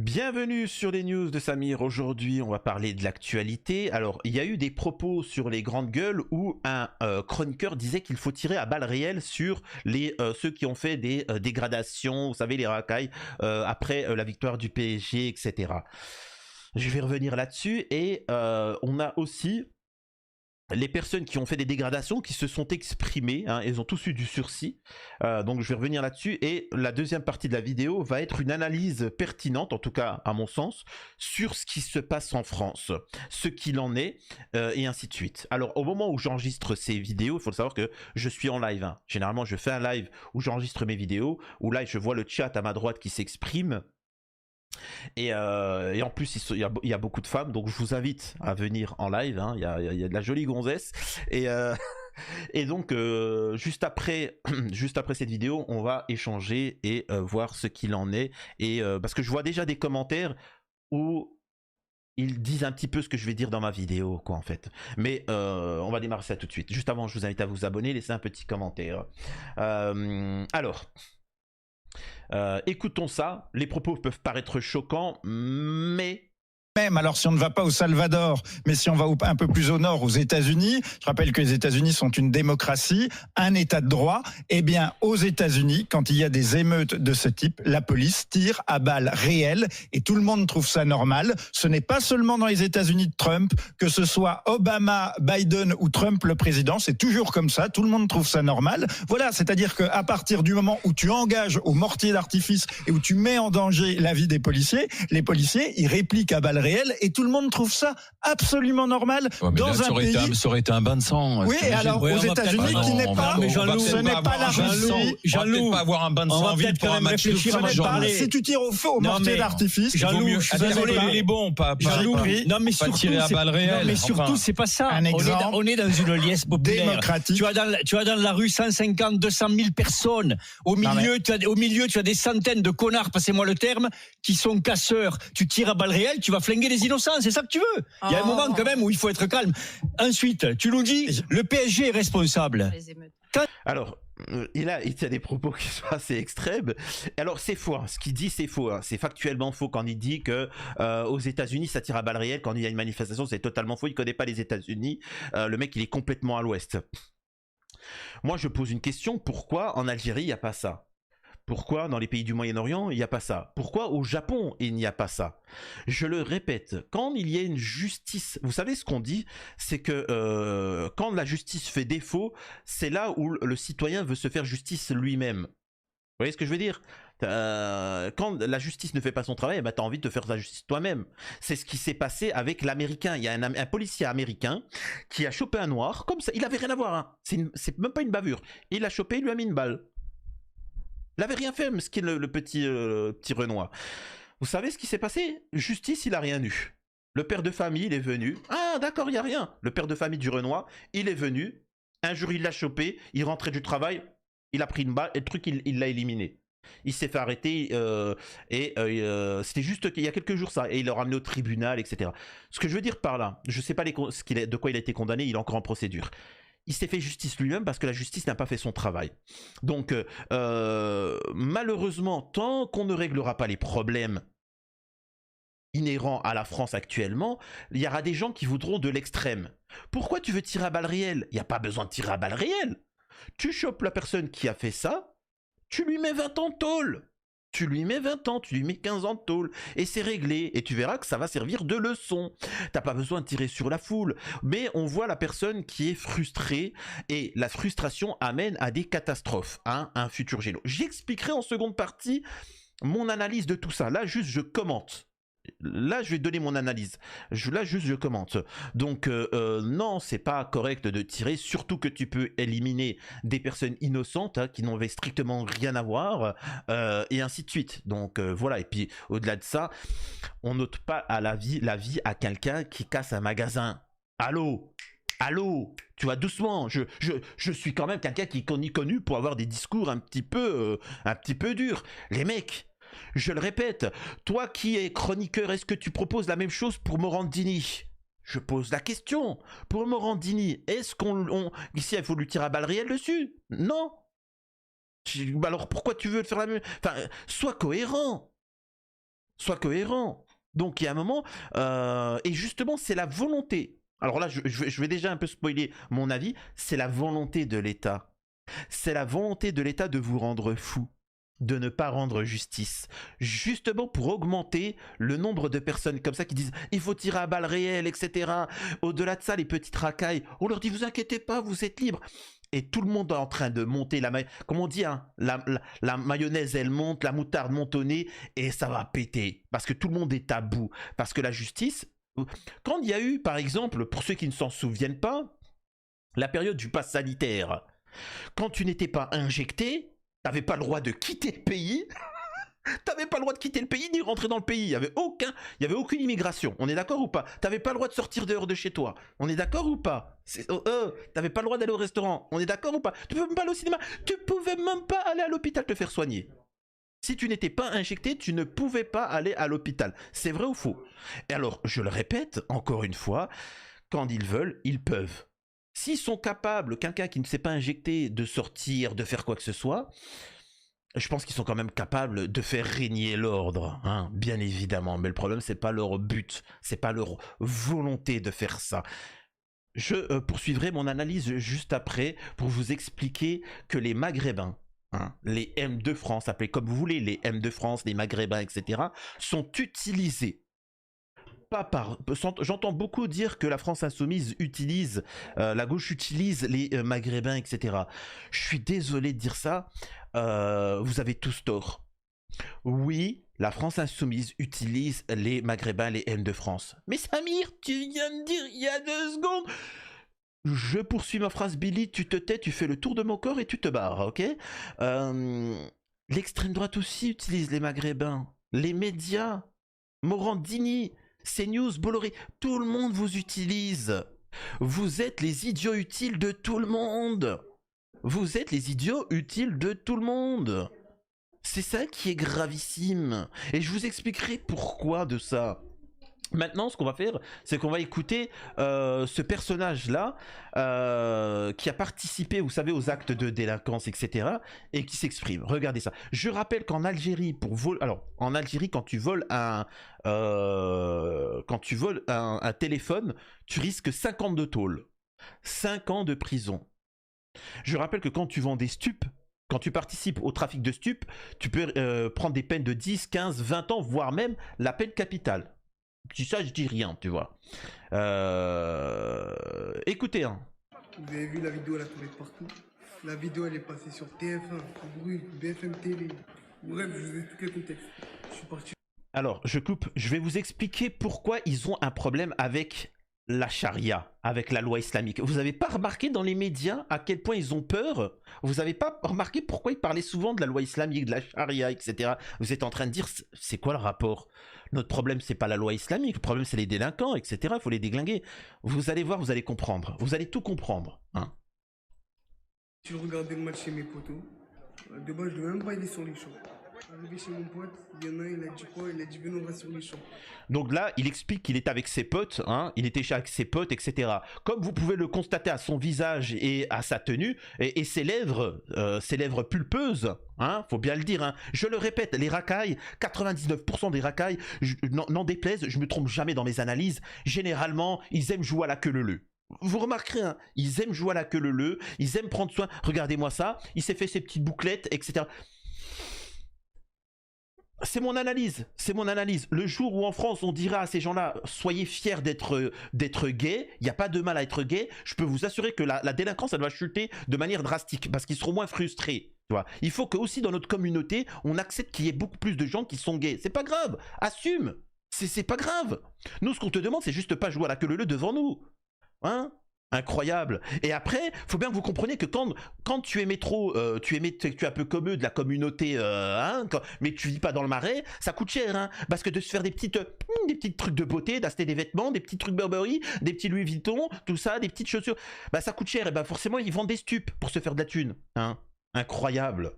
Bienvenue sur les news de Samir. Aujourd'hui, on va parler de l'actualité. Alors, il y a eu des propos sur les grandes gueules où un chroniqueur disait qu'il faut tirer à balles réelles sur ceux qui ont fait des dégradations, vous savez, les racailles, après la victoire du PSG, etc. Je vais revenir là-dessus et on a aussi les personnes qui ont fait des dégradations, qui se sont exprimées, hein, elles ont tous eu du sursis, donc je vais revenir là-dessus, et la deuxième partie de la vidéo va être une analyse pertinente, en tout cas à mon sens, sur ce qui se passe en France, ce qu'il en est, et ainsi de suite. Alors au moment où j'enregistre ces vidéos, il faut savoir que je suis en live, hein. Généralement je fais un live où j'enregistre mes vidéos, où là je vois le chat à ma droite qui s'exprime, et en plus il y a beaucoup de femmes, donc je vous invite à venir en live, hein. Il y a de la jolie gonzesse, et, et donc juste après cette vidéo on va échanger et voir ce qu'il en est, et parce que je vois déjà des commentaires où ils disent un petit peu ce que je vais dire dans ma vidéo, quoi, en fait. Mais on va démarrer ça tout de suite. Juste avant, je vous invite à vous abonner, laissez un petit commentaire. Alors, écoutons ça. Les propos peuvent paraître choquants, mais... Même, alors si on ne va pas au Salvador, mais si on va un peu plus au nord, aux États-Unis, je rappelle que les États-Unis sont une démocratie, un état de droit, eh bien aux États-Unis, quand il y a des émeutes de ce type, la police tire à balles réelles et tout le monde trouve ça normal. Ce n'est pas seulement dans les États-Unis de Trump, que ce soit Obama, Biden ou Trump le président, c'est toujours comme ça, tout le monde trouve ça normal. Voilà, c'est-à-dire qu'à partir du moment où tu engages au mortier d'artifice et où tu mets en danger la vie des policiers, les policiers, ils répliquent à balles réelles et tout le monde trouve ça absolument normal dans là, un pays. Ça aurait été un bain de sang. Oui, et alors aux États-Unis, qui n'est pas, ce n'est pas la Russie. On va peut-être pas avoir un bain de sang en ville pour un match de foot. Si tu tires au feu au mortier d'artifice, Jean-Loup, je suis désolé, les bons, pas non mais surtout tirer à balles réelles. Non mais surtout c'est pas ça. On est dans une liesse populaire démocratique. Tu as dans la rue 150, 200 000 personnes. Au milieu, tu as des centaines de connards, passez-moi le terme, qui sont casseurs. Tu tires à balles réelles, tu vas flinguer les innocents, c'est ça que tu veux. Il y a un moment quand même où il faut être calme. Ensuite, tu nous dis, le PSG est responsable. Alors, il y a des propos qui sont assez extrêmes. Alors c'est faux, hein. Ce qu'il dit c'est faux, hein. C'est factuellement faux quand il dit que aux États-Unis ça tire à balles réelles quand il y a une manifestation, c'est totalement faux. Il connaît pas les États-Unis. Le mec il est complètement à l'ouest. Moi je pose une question, pourquoi en Algérie il n'y a pas ça? Pourquoi dans les pays du Moyen-Orient, il n'y a pas ça? Pourquoi au Japon, il n'y a pas ça? Je le répète, quand il y a une justice, vous savez ce qu'on dit, c'est que quand la justice fait défaut, c'est là où le citoyen veut se faire justice lui-même. Vous voyez ce que je veux dire? Quand la justice ne fait pas son travail, bah, tu as envie de te faire ta justice toi-même. C'est ce qui s'est passé avec l'Américain. Il y a un policier américain qui a chopé un noir, comme ça, il avait rien à voir, hein. C'est même pas une bavure. Il l'a chopé, il lui a mis une balle. Il avait rien fait, ce qui est le petit Renoir. Vous savez ce qui s'est passé? Justice, il a rien eu. Le père de famille, il est venu. Ah, d'accord, il n'y a rien. Le père de famille du Renoir, il est venu. Un jour, il l'a chopé. Il rentrait du travail. Il a pris une balle et le truc, il l'a éliminé. Il s'est fait arrêter c'était juste qu'il y a quelques jours ça. Et il l'a ramené au tribunal, etc. Ce que je veux dire par là, je ne sais pas de quoi il a été condamné. Il est encore en procédure. Il s'est fait justice lui-même parce que la justice n'a pas fait son travail. Donc, malheureusement, tant qu'on ne réglera pas les problèmes inhérents à la France actuellement, il y aura des gens qui voudront de l'extrême. Pourquoi tu veux tirer à balles réelles? Il n'y a pas besoin de tirer à balles réelles. Tu chopes la personne qui a fait ça, tu lui mets 20 ans de tôle. Tu lui mets 20 ans, tu lui mets 15 ans de tôle, et c'est réglé, et tu verras que ça va servir de leçon. T'as pas besoin de tirer sur la foule, mais on voit la personne qui est frustrée, et la frustration amène à des catastrophes, hein, un futur gélo. J'expliquerai en seconde partie mon analyse de tout ça. Là, juste, je commente. Là, je vais donner mon analyse. Là, juste, je commente. Donc, non, c'est pas correct de tirer, surtout que tu peux éliminer des personnes innocentes, hein, qui n'avaient strictement rien à voir, et ainsi de suite. Donc, voilà. Et puis, au-delà de ça, on n'ôte pas à la vie à quelqu'un qui casse un magasin. Allô? Allô, tu vois, doucement, je suis quand même quelqu'un qui est connu pour avoir des discours un petit peu durs. Les mecs, je le répète, toi qui es chroniqueur, est-ce que tu proposes la même chose pour Morandini? Je pose la question. Pour Morandini, est-ce ici il faut lui tirer à balles réelles dessus? Non. Alors pourquoi tu veux faire la même... Enfin, sois cohérent. Sois cohérent. Donc il y a un moment, et justement c'est la volonté. Alors là, je vais déjà un peu spoiler mon avis. C'est la volonté de l'État. C'est la volonté de l'État de vous rendre fou, de ne pas rendre justice, justement pour augmenter le nombre de personnes comme ça qui disent il faut tirer à balles réelles, etc. Au-delà de ça, les petites racailles, on leur dit vous inquiétez pas, vous êtes libres. Et tout le monde est en train de monter comme on dit, hein, la mayonnaise elle monte, la moutarde monte au nez et ça va péter parce que tout le monde est à bout. Parce que la justice, quand il y a eu par exemple, pour ceux qui ne s'en souviennent pas, la période du pass sanitaire, quand tu n'étais pas injecté, t'avais pas le droit de quitter le pays. T'avais pas le droit de quitter le pays ni rentrer dans le pays. Il y avait aucune immigration. On est d'accord ou pas? T'avais pas le droit de sortir dehors de chez toi. On est d'accord ou pas? T'avais pas le droit d'aller au restaurant. On est d'accord ou pas? Tu pouvais même pas aller au cinéma. Tu pouvais même pas aller à l'hôpital te faire soigner. Si tu n'étais pas injecté, tu ne pouvais pas aller à l'hôpital. C'est vrai ou faux? Et alors, je le répète encore une fois, quand ils veulent, ils peuvent. S'ils sont capables, quelqu'un qui ne s'est pas injecté, de sortir, de faire quoi que ce soit, je pense qu'ils sont quand même capables de faire régner l'ordre, hein, bien évidemment. Mais le problème, c'est pas leur but, c'est pas leur volonté de faire ça. Je poursuivrai mon analyse juste après pour vous expliquer que les Maghrébins, hein, les M de France, appelés comme vous voulez, les M de France, les Maghrébins, etc., sont utilisés. J'entends beaucoup dire que la France insoumise utilise, la gauche utilise les Maghrébins, etc. Je suis désolé de dire ça, vous avez tous tort. Oui, la France insoumise utilise les Maghrébins, les M de France. Mais Samir, tu viens de dire il y a 2 secondes. Je poursuis ma phrase, Billy, tu te tais, tu fais le tour de mon corps et tu te barres, ok? L'extrême droite aussi utilise les Maghrébins, les médias, Morandini, CNews, Bolloré, tout le monde vous utilise. Vous êtes les idiots utiles de tout le monde. Vous êtes les idiots utiles de tout le monde. C'est ça qui est gravissime. Et je vous expliquerai pourquoi de ça. Maintenant, ce qu'on va faire, c'est qu'on va écouter ce personnage-là qui a participé, vous savez, aux actes de délinquance, etc. et qui s'exprime. Regardez ça. Je rappelle qu'en Algérie, en Algérie, quand tu voles un téléphone, tu risques 5 ans de tôle, 5 ans de prison. Je rappelle que quand tu vends des stupes, quand tu participes au trafic de stupes, tu peux prendre des peines de 10, 15, 20 ans, voire même la peine capitale. Ça, je dis rien, tu vois. Écoutez, hein. Vous avez vu la vidéo, elle a tourné partout. La vidéo, elle est passée sur TF1, Brut, BFM TV. Bref, je vous explique le contexte. Je suis parti. Alors, je coupe. Je vais vous expliquer pourquoi ils ont un problème avec la charia, avec la loi islamique. Vous n'avez pas remarqué dans les médias à quel point ils ont peur? Vous n'avez pas remarqué pourquoi ils parlaient souvent de la loi islamique, de la charia, etc. Vous êtes en train de dire, c'est quoi le rapport? Notre problème, c'est pas la loi islamique, le problème, c'est les délinquants, etc. Il faut les déglinguer. Vous allez voir, vous allez comprendre. Vous allez tout comprendre. Hein. Je regardais le match chez mes potos. De base, je ne devais même pas aller sur les champs. Arrivé chez mon pote, il y en a un, il a dit quoi? Il a dit venez, on va sur les champs. Donc là, il explique qu'il est avec ses potes, hein, il était avec ses potes, etc. Comme vous pouvez le constater à son visage et à sa tenue, et ses lèvres pulpeuses, hein, faut bien le dire. Hein. Je le répète, les racailles, 99% des racailles, n'en déplaise, je me trompe jamais dans mes analyses, généralement, ils aiment jouer à la queue leu-leu. Vous remarquerez, hein, ils aiment jouer à la queue leu-leu, ils aiment prendre soin, regardez-moi ça, il s'est fait ses petites bouclettes, etc. C'est mon analyse, c'est mon analyse. Le jour où en France on dira à ces gens-là soyez fiers d'être gay, il n'y a pas de mal à être gay, je peux vous assurer que la délinquance elle va chuter de manière drastique parce qu'ils seront moins frustrés. Tu vois. Il faut que aussi dans notre communauté on accepte qu'il y ait beaucoup plus de gens qui sont gays. C'est pas grave, assume. C'est pas grave. Nous ce qu'on te demande c'est juste pas jouer à la queue leu-leu devant nous. Hein? Incroyable. Et après, faut bien que vous compreniez que quand tu émets trop, tu es un peu comme eux de la communauté, hein, mais tu vis pas dans le Marais, ça coûte cher, hein, parce que de se faire des petits trucs de beauté, d'acheter des vêtements, des petits trucs Burberry, des petits Louis Vuitton, tout ça, des petites chaussures, bah ça coûte cher, et bah forcément ils vendent des stupes pour se faire de la thune, hein. Incroyable.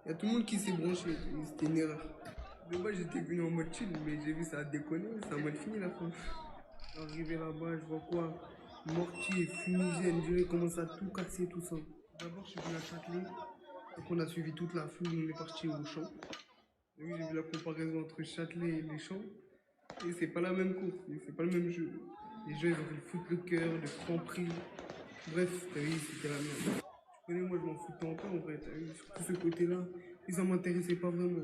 Il y a tout le monde qui s'est branché, c'était une erreur. De base j'étais venu en mode chill, mais j'ai vu ça a déconné, ça a mal fini la fin. Arrivé là-bas, je vois quoi? Mortier, fumigène, je commence à tout casser, tout ça. D'abord, je suis venu à Châtelet. Donc, on a suivi toute la foule, on est parti au champ. Oui, j'ai vu la comparaison entre Châtelet et les Champs. Et c'est pas la même course, c'est pas le même jeu. Les gens, ils ont fait le foot le cœur, le franc prix. Bref, t'as vu, c'était la merde. Tu connais, moi, je m'en foutais un peu en vrai, t'as vu, surtout ce côté-là. Et ça m'intéressait pas vraiment.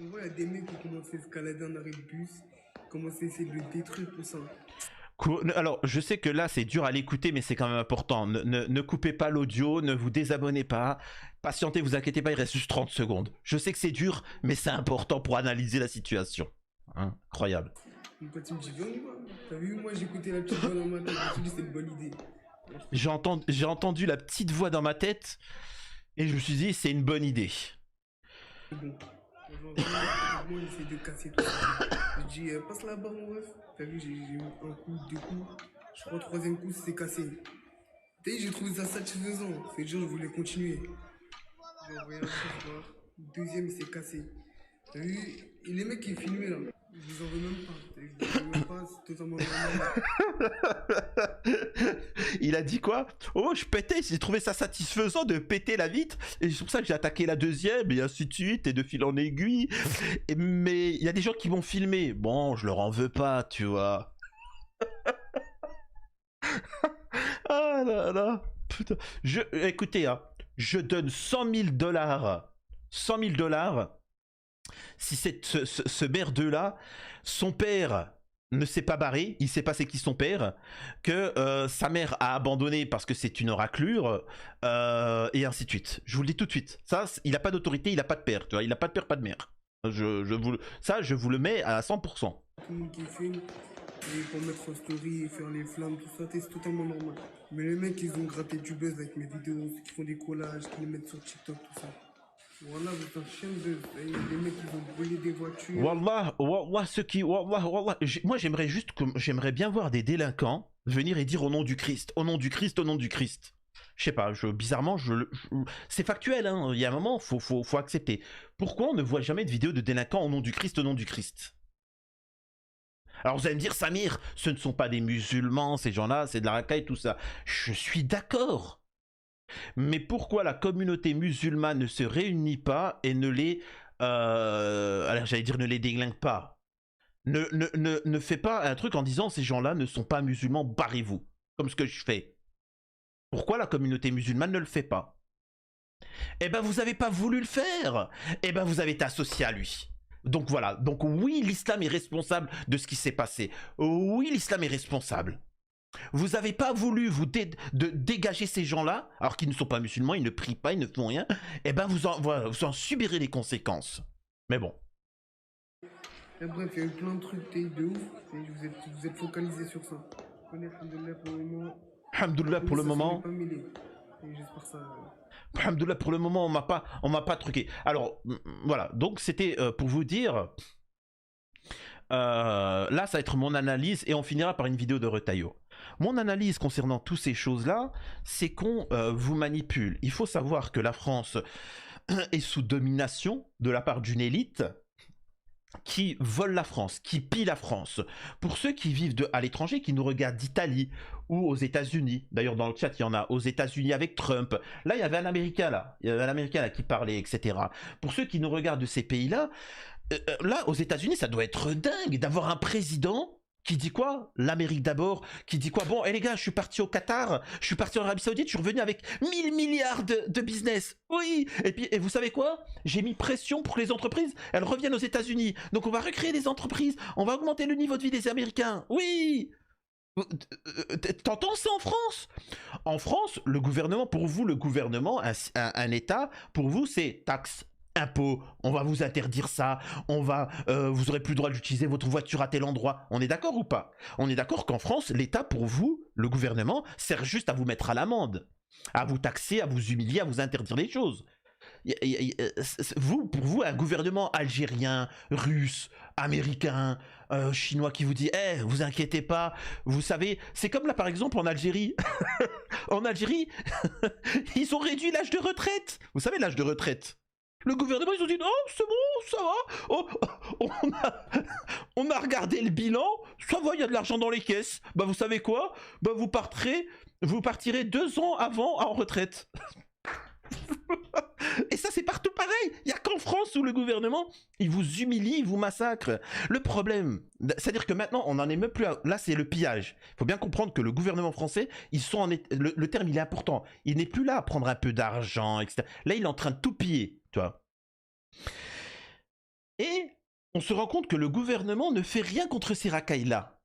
On voit, il y a des mecs qui commencent à escalader un arrêt de bus, qui commencent à essayer de le détruire, tout ça. Alors, je sais que là, c'est dur à l'écouter, mais c'est quand même important. Ne coupez pas l'audio, ne vous désabonnez pas. Patientez, vous inquiétez pas, il reste juste 30 secondes. Je sais que c'est dur, mais c'est important pour analyser la situation. Hein, incroyable. Mon pote, il me dit, viens, on y va. T'as vu, moi, j'écoutais la petite voix dans ma tête, je me suis dit, c'est une bonne idée. J'ai entendu la petite voix dans ma tête, et je me suis dit, c'est une bonne idée. Bon. Moi, j'essaie de casser tout ça. Je dis, passe la barre, mon ref. T'as vu, j'ai eu un coup, 2 coups. Je crois, 3e coup, c'est cassé. T'as vu, j'ai trouvé ça satisfaisant. C'est genre, je voulais continuer. J'ai envoyé un chef voir. 2e, il s'est cassé. T'as vu, et les mecs qui filmaient là, je les en veux même pas. Je les en veux même pas, c'est totalement normal. Il a dit quoi? Oh, je pétais, j'ai trouvé ça satisfaisant de péter la vitre, et c'est pour ça que j'ai attaqué la 2e, et ainsi de suite, et de fil en aiguille. Mais il y a des gens qui vont filmer. Bon, je leur en veux pas, tu vois. Ah là là. Putain. Écoutez, hein, je donne $100 000. Si ce merdeux-là, son père ne s'est pas barré, il sait pas c'est qui son père, que sa mère a abandonné parce que c'est une raclure, et ainsi de suite. Je vous le dis tout de suite. Ça, il n'a pas d'autorité, il n'a pas de père, tu vois, il n'a pas de père, pas de mère. Je vous le mets à 100%. Tout le monde qui filme, et pour mettre en story et faire les flammes, tout ça, c'est totalement normal. Mais les mecs, ils ont gratté du buzz avec mes vidéos, ceux qui font des collages, qui les mettent sur TikTok, tout ça. Voilà, vous êtes un chien de... Les mecs, ils ont brûlé des voitures. Wallah, ceux qui... Wallah. Moi, j'aimerais bien voir des délinquants venir et dire au nom du Christ, au nom du Christ, au nom du Christ. Je sais pas, bizarrement, c'est factuel, hein. Il y a un moment, faut accepter. Pourquoi on ne voit jamais de vidéo de délinquants au nom du Christ, au nom du Christ? Alors vous allez me dire, Samir, ce ne sont pas des musulmans, ces gens-là, c'est de la racaille, tout ça. Je suis d'accord. Mais pourquoi la communauté musulmane ne se réunit pas et ne les... alors j'allais dire ne les déglingue pas. Ne fait pas un truc en disant ces gens-là ne sont pas musulmans, barrez-vous. Comme ce que je fais. Pourquoi la communauté musulmane ne le fait pas? Eh ben vous avez pas voulu le faire. Eh ben vous avez été associé à lui. Donc voilà, donc oui, l'islam est responsable de ce qui s'est passé. Oui, l'islam est responsable. Vous n'avez pas voulu dégager ces gens-là, alors qu'ils ne sont pas musulmans, ils ne prient pas, ils ne font rien. Eh ben vous en subirez les conséquences. Mais bon. Et bref, il y a eu plein de trucs, de ouf. Et vous êtes focalisé sur ça. Alhamdoulilah pour le moment. Alhamdoulilah pour le moment. Et j'espère ça... Alhamdoulilah, pour le moment, on m'a pas truqué. Alors, voilà. Donc, c'était pour vous dire... là, ça va être mon analyse et on finira par une vidéo de Retailleau. Mon analyse concernant toutes ces choses-là, c'est qu'on vous manipule. Il faut savoir que la France est sous domination de la part d'une élite qui vole la France, qui pille la France. Pour ceux qui vivent à l'étranger, qui nous regardent d'Italie ou aux États-Unis, d'ailleurs dans le chat il y en a aux États-Unis avec Trump, là il y avait un Américain là, qui parlait, etc. Pour ceux qui nous regardent de ces pays-là, là aux États-Unis ça doit être dingue d'avoir un président qui dit quoi? L'Amérique d'abord, qui dit quoi? Bon, les gars, je suis parti au Qatar, je suis parti en Arabie Saoudite, je suis revenu avec 1000 milliards de business. Oui. Et vous savez quoi? J'ai mis pression pour que les entreprises, elles reviennent aux États-Unis. Donc on va recréer des entreprises, on va augmenter le niveau de vie des Américains. Oui. T'entends ça en France? En France, le gouvernement, pour vous, un État, pour vous, c'est taxe, impôts, on va vous interdire ça, vous aurez plus le droit d'utiliser votre voiture à tel endroit. On est d'accord ou pas? On est d'accord qu'en France, l'État, pour vous, le gouvernement, sert juste à vous mettre à l'amende, à vous taxer, à vous humilier, à vous interdire les choses. Pour vous, un gouvernement algérien, russe, américain, chinois qui vous dit vous inquiétez pas, vous savez, c'est comme là par exemple en Algérie. En Algérie, ils ont réduit l'âge de retraite. Vous savez, l'âge de retraite. Le gouvernement, ils ont dit non, c'est bon, ça va. Oh, on a regardé le bilan, ça va, il y a de l'argent dans les caisses. Bah vous savez quoi? Bah vous partirez 2 ans avant en retraite. Et ça c'est partout pareil. Il n'y a qu'en France sous le gouvernement, ils vous humilient, ils vous massacrent. Le problème, c'est-à-dire que maintenant, on n'en est même plus à... Là, c'est le pillage. Il faut bien comprendre que le gouvernement français, ils sont le terme, il est important. Il n'est plus là à prendre un peu d'argent, etc. Là, il est en train de tout piller, tu vois. Et on se rend compte que le gouvernement ne fait rien contre ces racailles-là.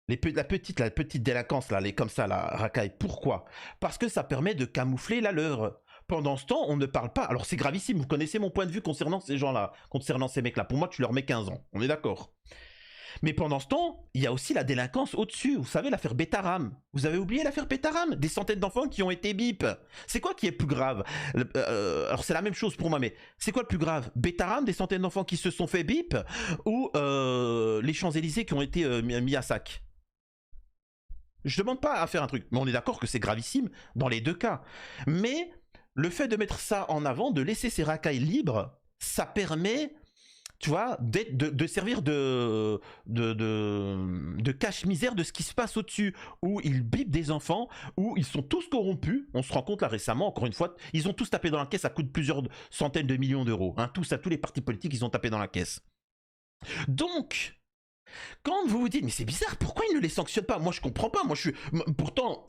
La petite délinquance, là, les comme ça, la racaille. Pourquoi? Parce que ça permet de camoufler la leur. Pendant ce temps, on ne parle pas. Alors c'est gravissime, vous connaissez mon point de vue concernant ces gens-là, concernant ces mecs-là. Pour moi, tu leur mets 15 ans, on est d'accord. Mais pendant ce temps, il y a aussi la délinquance au-dessus. Vous savez, l'affaire Betaram. Vous avez oublié l'affaire Betaram? Des centaines d'enfants qui ont été bip. C'est quoi qui est plus grave? Alors c'est la même chose pour moi, mais c'est quoi le plus grave? Betaram, des centaines d'enfants qui se sont fait bip, ou les Champs-Élysées qui ont été mis à sac? Je demande pas à faire un truc, mais on est d'accord que c'est gravissime dans les deux cas. Mais le fait de mettre ça en avant, de laisser ces racailles libres, ça permet, tu vois, de servir de cache-misère de ce qui se passe au-dessus, où ils bipent des enfants, où ils sont tous corrompus. On se rend compte là récemment, encore une fois, ils ont tous tapé dans la caisse, ça coûte plusieurs centaines de millions d'euros. Hein, tous les partis politiques, ils ont tapé dans la caisse. Donc... quand vous vous dites, mais c'est bizarre, pourquoi ils ne les sanctionnent pas? Moi, je comprends pas. Moi, pourtant,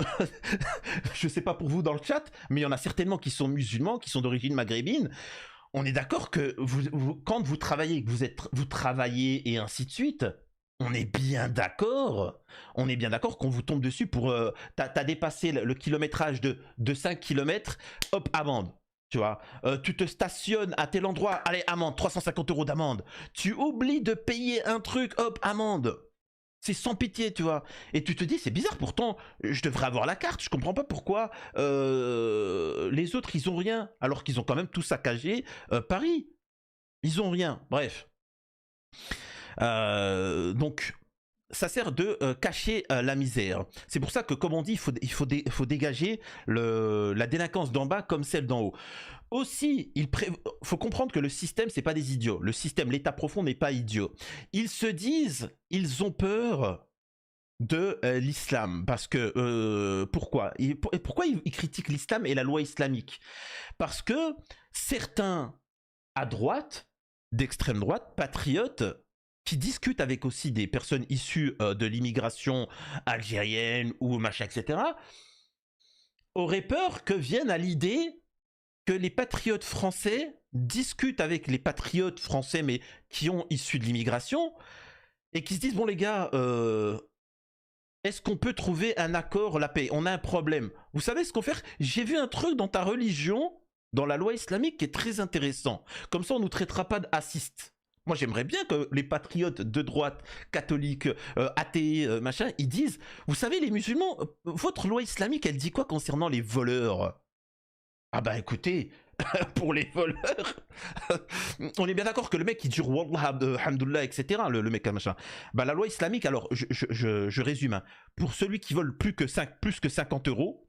je sais pas pour vous dans le chat, mais il y en a certainement qui sont musulmans, qui sont d'origine maghrébine. On est d'accord que quand vous travaillez, que vous travaillez et ainsi de suite, on est bien d'accord. On est bien d'accord qu'on vous tombe dessus pour... t'as dépassé le kilométrage de 5 km, hop, amende. Tu vois, tu te stationnes à tel endroit, allez, amende, 350 € d'amende. Tu oublies de payer un truc, hop, amende. C'est sans pitié, tu vois. Et tu te dis, c'est bizarre, pourtant, je devrais avoir la carte. Je comprends pas pourquoi les autres, ils ont rien. Alors qu'ils ont quand même tout saccagé Paris. Ils ont rien. Bref. Donc... ça sert de cacher la misère. C'est pour ça que, comme on dit, il faut dégager la délinquance d'en bas comme celle d'en haut. Aussi, faut comprendre que le système, c'est pas des idiots. Le système, l'état profond n'est pas idiot. Ils se disent, ils ont peur de l'islam. Parce que, pourquoi ils critiquent l'islam et la loi islamique? Parce que certains, à droite, d'extrême droite, patriotes, qui discutent avec aussi des personnes issues de l'immigration algérienne ou machin, etc., auraient peur que vienne à l'idée que les patriotes français discutent avec les patriotes français, mais qui ont issu de l'immigration, et qui se disent, bon les gars, est-ce qu'on peut trouver un accord, la paix? On a un problème. Vous savez ce qu'on fait? J'ai vu un truc dans ta religion, dans la loi islamique, qui est très intéressant. Comme ça, on ne nous traitera pas d'assistes. Moi, j'aimerais bien que les patriotes de droite, catholiques, athées, machin, ils disent, vous savez, les musulmans, votre loi islamique, elle dit quoi concernant les voleurs? Ah bah écoutez, pour les voleurs, on est bien d'accord que le mec qui dit Wallah, Hamdullah, etc., le mec machin, bah la loi islamique, alors, je résume, hein, pour celui qui vole plus que 50 €,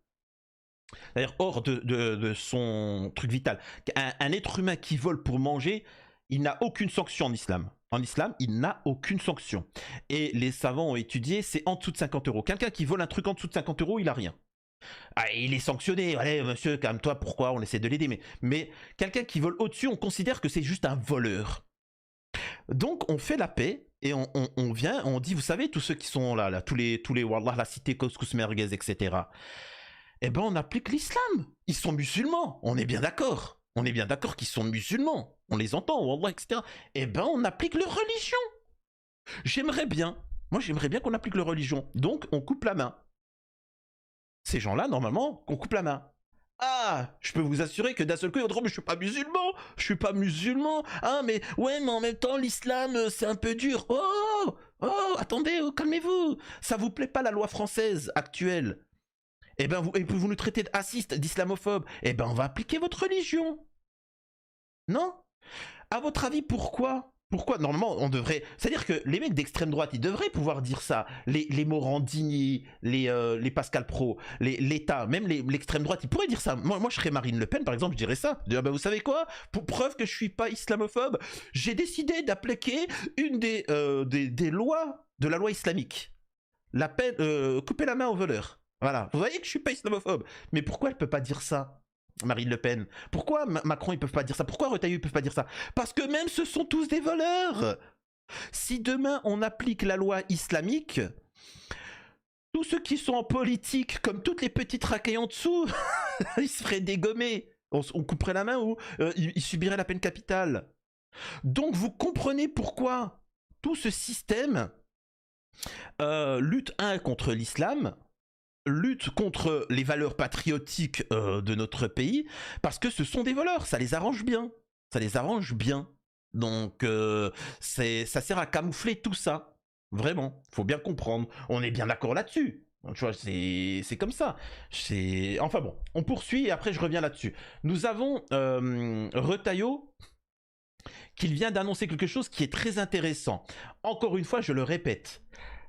d'ailleurs, hors de son truc vital, un être humain qui vole pour manger, il n'a aucune sanction en islam. En islam, il n'a aucune sanction. Et les savants ont étudié, c'est en dessous de 50 €. Quelqu'un qui vole un truc en dessous de 50 €, il a rien. Ah, il est sanctionné. Allez, monsieur, calme-toi, pourquoi? On essaie de l'aider. Mais quelqu'un qui vole au-dessus, on considère que c'est juste un voleur. Donc, on fait la paix et on vient, on dit, vous savez, tous ceux qui sont là tous les Wallah, la cité, Couscous Merguez, etc. Eh ben, on applique l'islam. Ils sont musulmans. On est bien d'accord. On est bien d'accord qu'ils sont musulmans. On les entend, Wallah, etc. Eh ben, on applique leur religion. J'aimerais bien. Moi, j'aimerais bien qu'on applique leur religion. Donc, on coupe la main. Ces gens-là, normalement, qu'on coupe la main. Ah, je peux vous assurer que d'un seul coup, ils vont dire, mais je suis pas musulman. Je suis pas musulman. Ah, mais ouais, mais en même temps, l'islam, c'est un peu dur. Oh, attendez, calmez-vous. Ça vous plaît pas la loi française actuelle? Eh ben, vous nous traitez d'assistes, d'islamophobes. Eh ben, on va appliquer votre religion. Non? À votre avis, pourquoi? Pourquoi? Normalement, on devrait... C'est-à-dire que les mecs d'extrême droite, ils devraient pouvoir dire ça. Les Morandini, les Pascal Pro, l'État, même l'extrême droite, ils pourraient dire ça. Moi, je serais Marine Le Pen, par exemple, je dirais ça. Je dirais, ben, vous savez quoi? Pour preuve que je suis pas islamophobe, j'ai décidé d'appliquer une des lois de la loi islamique. La peine, couper la main aux voleurs. Voilà. Vous voyez que je suis pas islamophobe. Mais pourquoi elle peut pas dire ça? Marine Le Pen? Pourquoi Macron, ils peuvent pas dire ça? Pourquoi Retailleau, ils peuvent pas dire ça? Parce que même ce sont tous des voleurs. Si demain, on applique la loi islamique, tous ceux qui sont en politique, comme toutes les petites racailles en dessous, ils se feraient dégommer. On couperait la main ou ils subiraient la peine capitale. Donc vous comprenez pourquoi tout ce système lutte contre l'islam, lutte contre les valeurs patriotiques de notre pays, parce que ce sont des voleurs, ça les arrange bien. Ça les arrange bien. Donc ça sert à camoufler tout ça. Vraiment, faut bien comprendre. On est bien d'accord là-dessus. Donc, tu vois, c'est comme ça. Enfin bon, on poursuit et après je reviens là-dessus. Nous avons Retailleau qui vient d'annoncer quelque chose qui est très intéressant. Encore une fois, je le répète,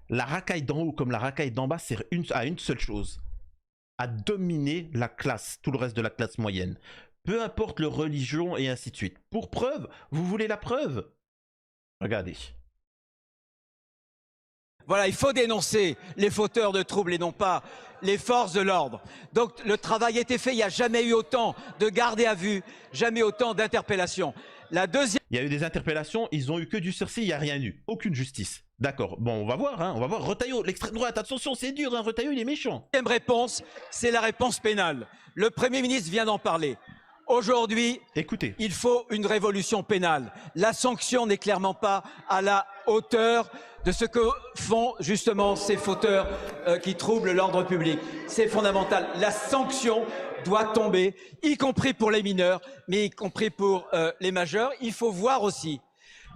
la racaille d'en haut comme la racaille d'en bas sert à une seule chose, à dominer la classe, tout le reste de la classe moyenne. Peu importe leur religion et ainsi de suite. Pour preuve, vous voulez la preuve? Regardez. Voilà, il faut dénoncer les fauteurs de troubles et non pas les forces de l'ordre. Donc le travail a été fait, il n'y a jamais eu autant de gardés à vue, jamais autant d'interpellations. La deuxième... Il y a eu des interpellations, ils ont eu que du sursis, il n'y a rien eu. Aucune justice. D'accord, bon on va voir, hein, on va voir. Retailleau, l'extrême droite, attention c'est dur, hein, Retailleau il est méchant. Deuxième réponse, c'est la réponse pénale. Le Premier ministre vient d'en parler. Aujourd'hui, écoutez, il faut une révolution pénale. La sanction n'est clairement pas à la hauteur de ce que font justement ces fauteurs qui troublent l'ordre public. C'est fondamental. La sanction doit tomber, y compris pour les mineurs, mais y compris pour les majeurs. Il faut voir aussi,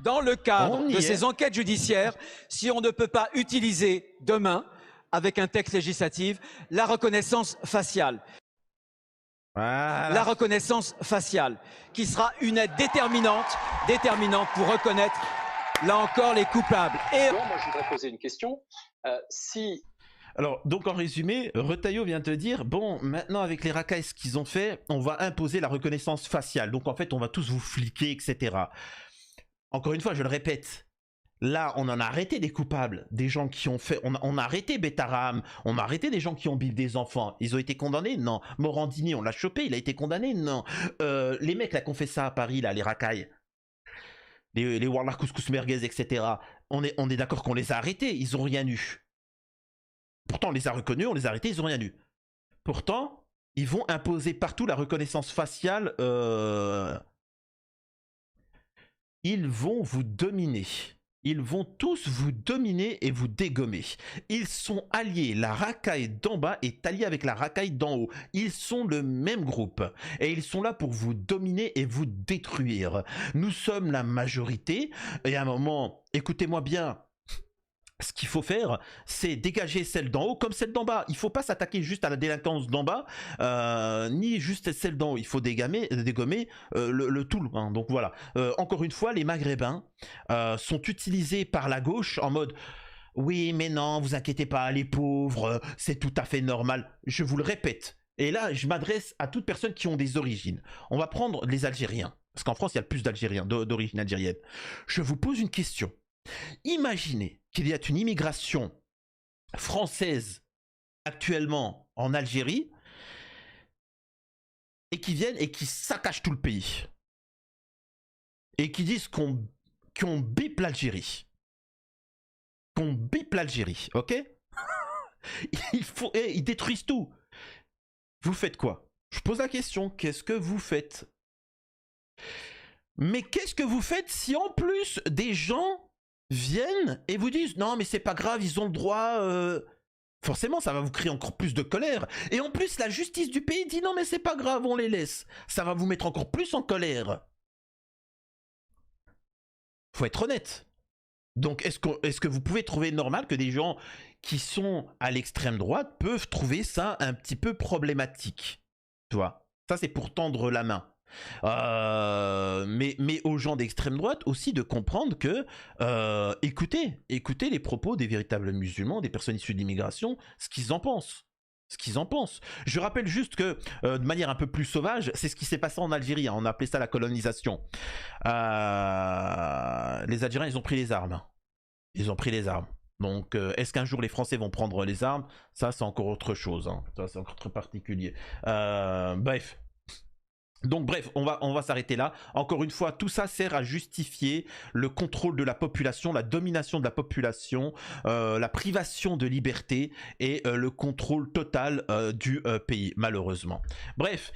dans le cadre de ces enquêtes judiciaires, si on ne peut pas utiliser demain, avec un texte législatif, la reconnaissance faciale. Voilà. La reconnaissance faciale, qui sera une aide déterminante pour reconnaître, là encore, les coupables. Et... Moi, je voudrais poser une question. Alors, donc en résumé, Retailleau vient de dire, bon, maintenant avec les racailles qu'ils ont fait, on va imposer la reconnaissance faciale. Donc en fait, on va tous vous fliquer, etc. Encore une fois, je le répète, là, on en a arrêté des coupables, des gens qui ont fait... On a arrêté Betaram, on a arrêté des gens qui ont biffé des enfants. Ils ont été condamnés? Non. Morandini, on l'a chopé, il a été condamné? Non. Les mecs là qui ont fait ça à Paris, là, les racailles, les Warlach Couscous Merguez, etc. On est d'accord qu'on les a arrêtés, ils ont rien eu. Pourtant, on les a reconnus, on les a arrêtés, ils ont rien eu. Pourtant, ils vont imposer partout la reconnaissance faciale. Ils vont vous dominer. Ils vont tous vous dominer et vous dégommer. Ils sont alliés. La racaille d'en bas est alliée avec la racaille d'en haut. Ils sont le même groupe. Et ils sont là pour vous dominer et vous détruire. Nous sommes la majorité. Et à un moment, écoutez-moi bien, ce qu'il faut faire, c'est dégager celle d'en haut comme celle d'en bas. Il ne faut pas s'attaquer juste à la délinquance d'en bas, ni juste celle d'en haut. Il faut dégommer le tout. Hein. Donc voilà. Encore une fois, les Maghrébins sont utilisés par la gauche en mode « Oui, mais non, vous inquiétez pas, les pauvres, c'est tout à fait normal. » Je vous le répète. Et là, je m'adresse à toutes personnes qui ont des origines. On va prendre les Algériens. Parce qu'en France, il y a le plus d'Algériens, d'origine algérienne. Je vous pose une question. Imaginez qu'il y a une immigration française actuellement en Algérie et qui viennent et qui saccagent tout le pays et qui disent qu'on bip l'Algérie. Qu'on bip l'Algérie, ok? Ils détruisent tout. Vous faites quoi? Je pose la question, qu'est-ce que vous faites? Mais qu'est-ce que vous faites si en plus des gens viennent et vous disent non mais c'est pas grave, ils ont le droit, forcément ça va vous créer encore plus de colère, et en plus la justice du pays dit non mais c'est pas grave, on les laisse, ça va vous mettre encore plus en colère. Faut être honnête. Donc est-ce que vous pouvez trouver normal que des gens qui sont à l'extrême droite peuvent trouver ça un petit peu problématique? Tu vois, ça c'est pour tendre la main. Mais aux gens d'extrême droite aussi de comprendre que écoutez les propos des véritables musulmans, des personnes issues de l'immigration, ce qu'ils en pensent. Je rappelle juste que de manière un peu plus sauvage, c'est ce qui s'est passé en Algérie, hein, on a appelé ça la colonisation. Les Algériens, ils ont pris les armes. Donc est-ce qu'un jour les Français vont prendre les armes? Ça c'est encore autre chose, hein. Ça c'est encore très particulier. Bref. Donc bref, on va s'arrêter là. Encore une fois, tout ça sert à justifier le contrôle de la population, la domination de la population, la privation de liberté et le contrôle total du pays, malheureusement. Bref.